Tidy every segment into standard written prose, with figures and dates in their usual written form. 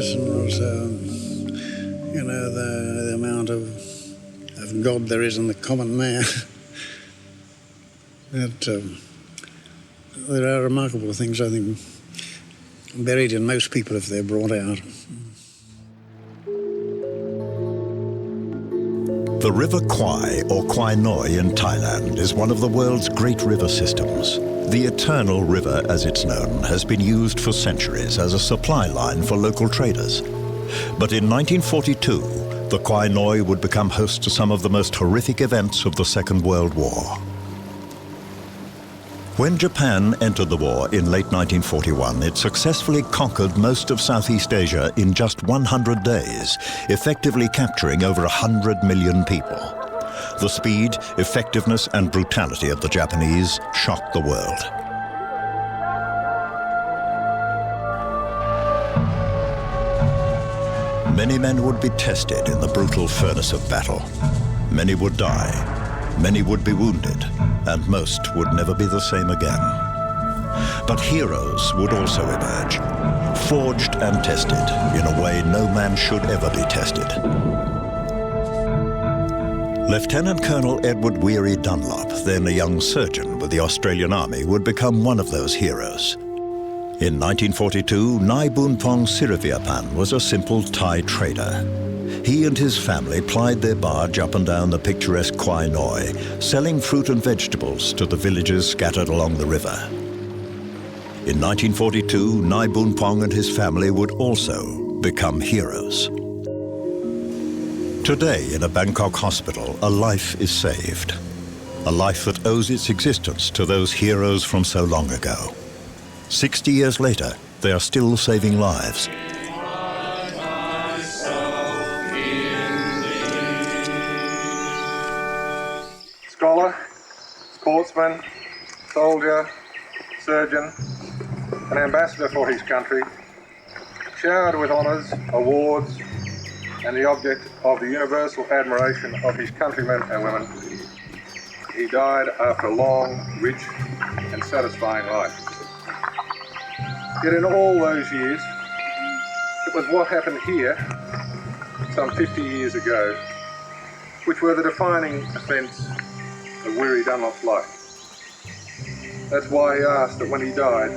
religious and also, the amount of God there is in the common man. There are remarkable things, I think, buried in most people if they're brought out. The River Kwai, or Kwai Noi in Thailand, is one of the world's great river systems. The Eternal River, as it's known, has been used for centuries as a supply line for local traders. But in 1942, the Kwai Noi would become host to some of the most horrific events of the Second World War. When Japan entered the war in late 1941, it successfully conquered most of Southeast Asia in just 100 days, effectively capturing over 100 million people. The speed, effectiveness, and brutality of the Japanese shocked the world. Many men would be tested in the brutal furnace of battle. Many would die. Many would be wounded, and most would never be the same again. But heroes would also emerge, forged and tested in a way no man should ever be tested. Lieutenant Colonel Edward Weary Dunlop, then a young surgeon with the Australian Army, would become one of those heroes. In 1942, Nai Boonpong Siriviapan was a simple Thai trader. He and his family plied their barge up and down the picturesque Kwai Noi, selling fruit and vegetables to the villages scattered along the river. In 1942, Nai Boonpong and his family would also become heroes. Today, in a Bangkok hospital, a life is saved. A life that owes its existence to those heroes from so long ago. 60 years later, they are still saving lives. Scholar, sportsman, soldier, surgeon, an ambassador for his country, showered with honours, awards, and the object of the universal admiration of his countrymen and women, he died after a long, rich, and satisfying life. Yet in all those years, it was what happened here some 50 years ago, which were the defining events of Weary Dunlop's life. That's why he asked that when he died,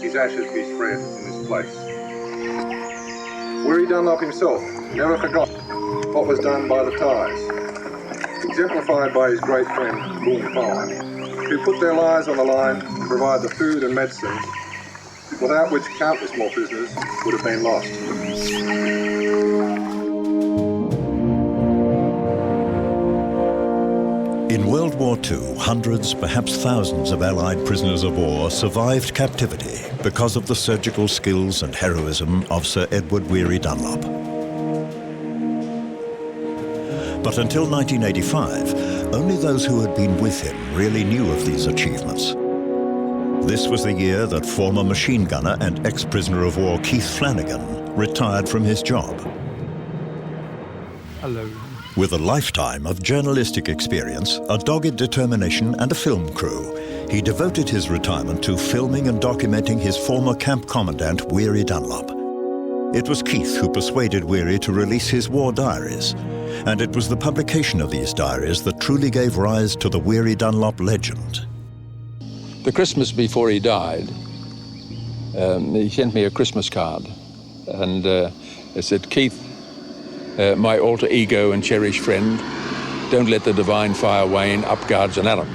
his ashes be spread in this place. Weary Dunlop himself never forgot what was done by the Thais, exemplified by his great friend Boon Pong, who put their lives on the line to provide the food and medicines without which countless more prisoners would have been lost. In World War II, hundreds, perhaps thousands of Allied prisoners of war survived captivity because of the surgical skills and heroism of Sir Edward Weary Dunlop. But until 1985, only those who had been with him really knew of these achievements. This was the year that former machine gunner and ex-prisoner of war Keith Flanagan retired from his job. Hello. With a lifetime of journalistic experience, a dogged determination and a film crew, he devoted his retirement to filming and documenting his former camp commandant, Weary Dunlop. It was Keith who persuaded Weary to release his war diaries, and it was the publication of these diaries that truly gave rise to the Weary Dunlop legend. The Christmas before he died, he sent me a Christmas card, and it said, "Keith, my alter ego and cherished friend, don't let the divine fire wane, up guards an Adam,"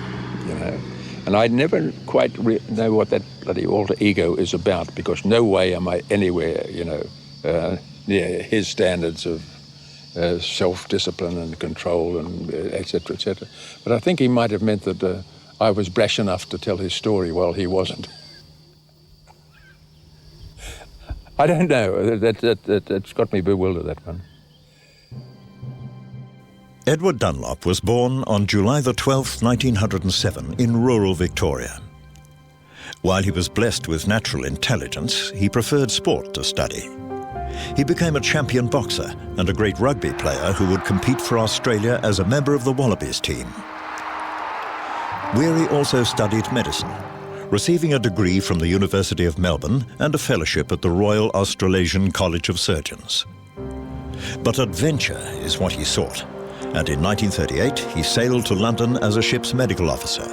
you know. And I never quite know what that bloody alter ego is about, because no way am I anywhere, near his standards of self-discipline and control and et cetera, et cetera. But I think he might have meant that I was brash enough to tell his story while he wasn't. I don't know. That's got me bewildered, that one. Edward Dunlop was born on July the 12th, 1907, in rural Victoria. While he was blessed with natural intelligence, he preferred sport to study. He became a champion boxer and a great rugby player who would compete for Australia as a member of the Wallabies team. Weary also studied medicine, receiving a degree from the University of Melbourne and a fellowship at the Royal Australasian College of Surgeons. But adventure is what he sought, and in 1938 he sailed to London as a ship's medical officer.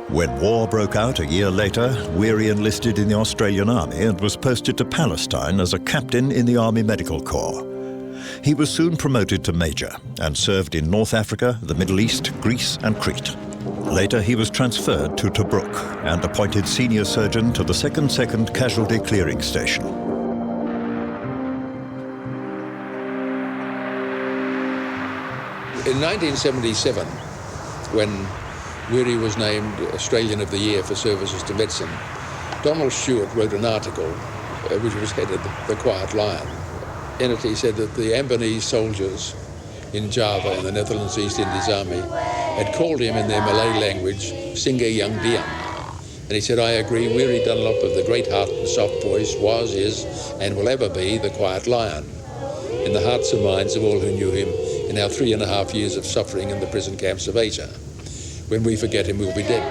When war broke out a year later, Weary enlisted in the Australian Army and was posted to Palestine as a captain in the Army Medical Corps. He was soon promoted to major and served in North Africa, the Middle East, Greece and Crete. Later he was transferred to Tobruk and appointed senior surgeon to the 2nd Casualty Clearing Station. In 1977, when Weary was named Australian of the Year for services to medicine, Donald Stewart wrote an article which was headed The Quiet Lion. In it he said that the Ambonese soldiers in Java in the Netherlands East Indies Army had called him in their Malay language Singa Yang Diam. And he said, I agree, Weary Dunlop of the great heart and soft voice was, is and will ever be the Quiet Lion in the hearts and minds of all who knew him in our 3.5 years of suffering in the prison camps of Asia. When we forget him, we'll be dead.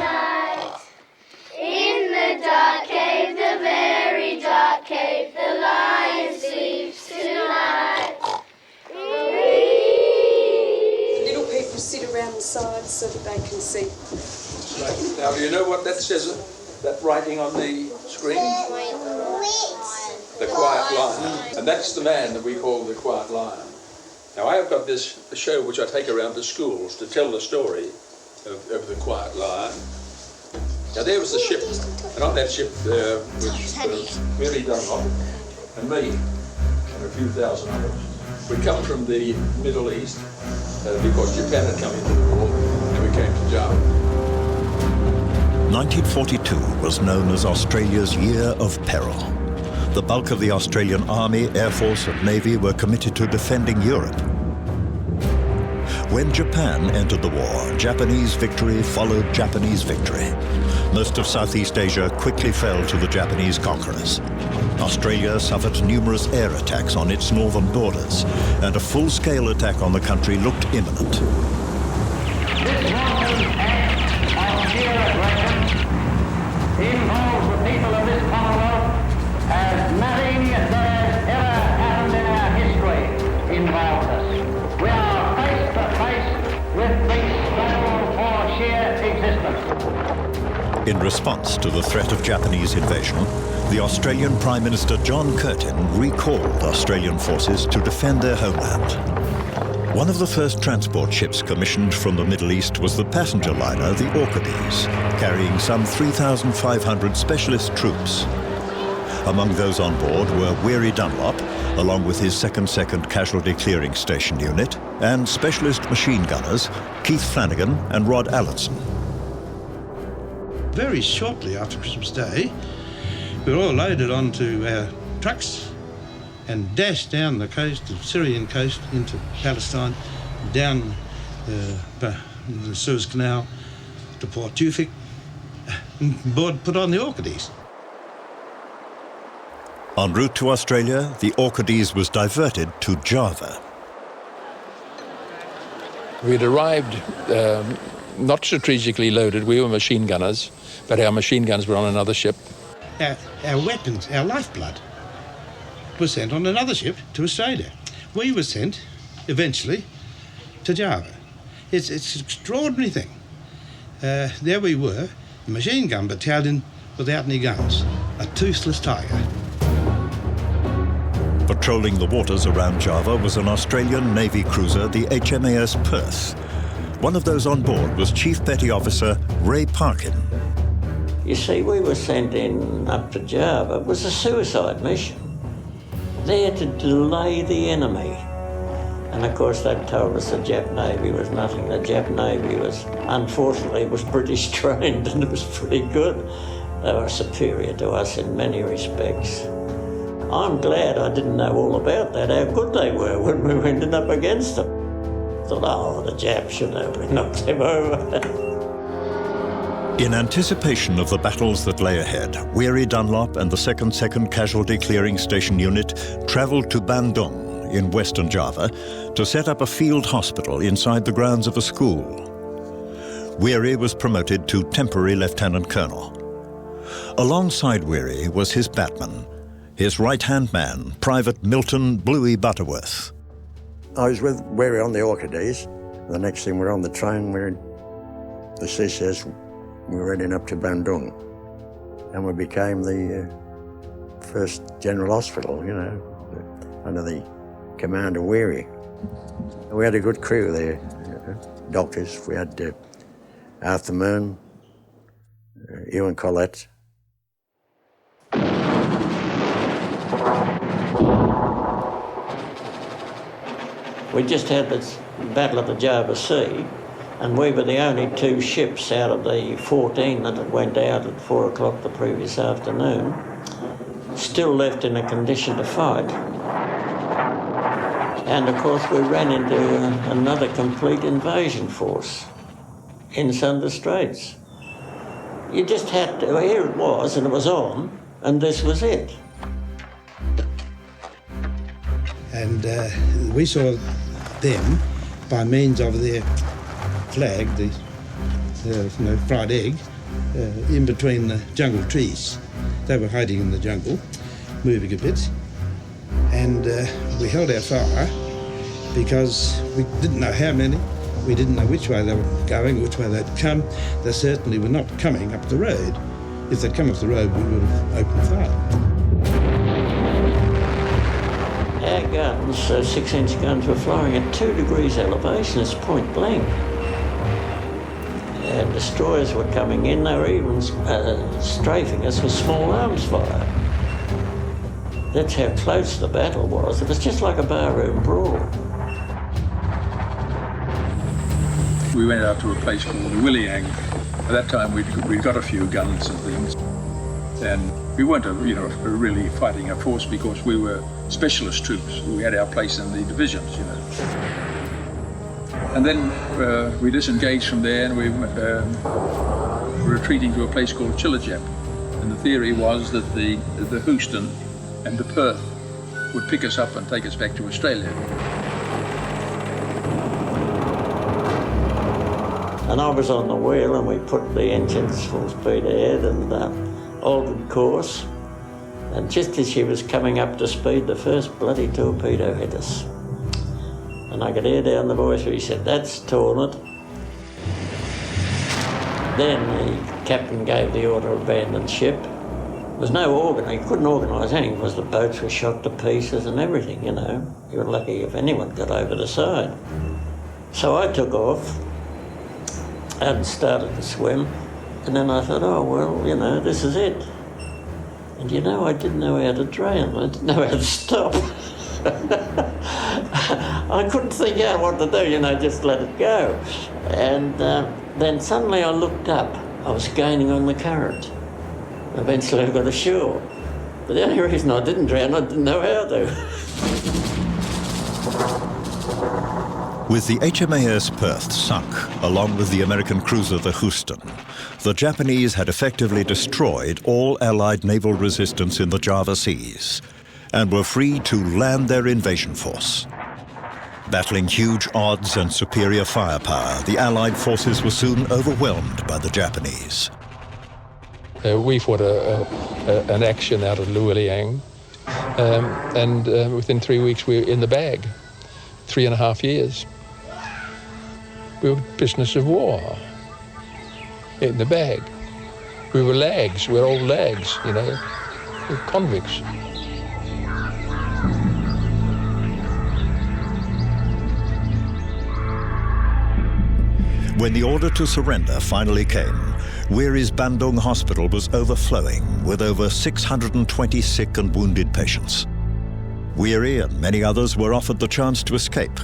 In the dark cave, the very dark cave, the lion sleeps tonight. Little people sit around the sides so that they can see. Right. Now, do you know what that says, that writing on the screen? The Quiet Lion. And that's the man that we call the Quiet Lion. Now, I have got this show which I take around to schools to tell the story of the Quiet Lion. Now, there was the ship, and on that ship was Weary Dunlop and me and a few thousand others. We come from the Middle East because Japan had come into the war, and we came to Java. 1942 was known as Australia's Year of Peril. The bulk of the Australian Army, Air Force and Navy were committed to defending Europe. When Japan entered the war, Japanese victory followed Japanese victory. Most of Southeast Asia quickly fell to the Japanese conquerors. Australia suffered numerous air attacks on its northern borders, and a full-scale attack on the country looked imminent. This wanton act of sheer aggression involves the people of this Commonwealth as nothing that has ever happened in our history involves us. We are face to face with the struggle for sheer existence. In response to the threat of Japanese invasion, the Australian Prime Minister John Curtin recalled Australian forces to defend their homeland. One of the first transport ships commissioned from the Middle East was the passenger liner, the Orchides, carrying some 3,500 specialist troops. Among those on board were Weary Dunlop, along with his 2nd Casualty Clearing Station unit, and specialist machine gunners Keith Flanagan and Rod Allenson. Very shortly after Christmas Day, we were all loaded onto our trucks and dashed down the coast, the Syrian coast, into Palestine, down the Suez Canal to Port Tewfik, and put on the Orchides. En route to Australia, the Orchides was diverted to Java. We'd arrived not strategically loaded. We were machine gunners, but our machine guns were on another ship. Our weapons, our lifeblood, was sent on another ship to Australia. We were sent, eventually, to Java. It's an extraordinary thing. There we were, a machine gun battalion without any guns, a toothless tiger. Patrolling the waters around Java was an Australian Navy cruiser, the HMAS Perth. One of those on board was Chief Petty Officer Ray Parkin. You see, we were sent in up to Java. It was a suicide mission, there to delay the enemy. And of course they told us the Jap Navy was nothing. The Jap Navy was, unfortunately, was British trained and it was pretty good. They were superior to us in many respects. I'm glad I didn't know all about that, how good they were when we went up against them. I thought, oh, the Japs should have knocked them over. In anticipation of the battles that lay ahead, Weary Dunlop and the 2nd Casualty Clearing Station unit travelled to Bandung in western Java to set up a field hospital inside the grounds of a school. Weary was promoted to temporary lieutenant colonel. Alongside Weary was his batman, his right-hand man, Private Milton Bluey Butterworth. I was with Weary on the Orchidees. The next thing we're on the train, the CCS, we were heading up to Bandung. And we became the first general hospital, you know, under the command of Weary. We had a good crew there, doctors. We had Arthur Mearn, Ewan Collett. We just had this Battle of the Java Sea, and we were the only two ships out of the 14 that had went out at 4 o'clock the previous afternoon, still left in a condition to fight. And of course we ran into another complete invasion force in Sunda Straits. You just had to, here it was, and it was on, and this was it. And we saw them by means of their flag, the fried egg, in between the jungle trees. They were hiding in the jungle, moving a bit, and we held our fire because we didn't know how many, we didn't know which way they were going, which way they'd come. They certainly were not coming up the road. If they'd come up the road, we would have opened fire. Our guns, 6-inch guns, were firing at 2 degrees elevation. It's point blank. And destroyers were coming in. They were even strafing us with small arms fire. That's how close the battle was. It was just like a barroom brawl. We went out to a place called Williang. At that time, we'd got a few guns and things. And we weren't, really fighting a force because we were specialist troops. We had our place in the divisions, And then we disengaged from there and we were retreating to a place called Chilajap. And the theory was that the Houston and the Perth would pick us up and take us back to Australia. And I was on the wheel and we put the engines full speed ahead and altered course. And just as she was coming up to speed, the first bloody torpedo hit us. And I could hear down the voice where he said, "That's torn it." Then the captain gave the order to abandon ship. There was no organ, he couldn't organise anything because the boats were shot to pieces and everything, You were lucky if anyone got over the side. So I took off and started to swim. And then I thought, oh, well, this is it. And I didn't know how to drown. I didn't know how to stop. I couldn't think out what to do, just let it go. And then suddenly I looked up. I was gaining on the current. Eventually I got ashore. But the only reason I didn't drown, I didn't know how to. With the HMAS Perth sunk, along with the American cruiser the Houston, the Japanese had effectively destroyed all Allied naval resistance in the Java Seas and were free to land their invasion force. Battling huge odds and superior firepower, the Allied forces were soon overwhelmed by the Japanese. We fought an action out of Luoliang, and within 3 weeks we were in the bag. 3.5 years. We were prisoners of war in the bag. We were lags, we were old lags, we were convicts. When the order to surrender finally came, Weary's Bandung Hospital was overflowing with over 620 sick and wounded patients. Weary and many others were offered the chance to escape,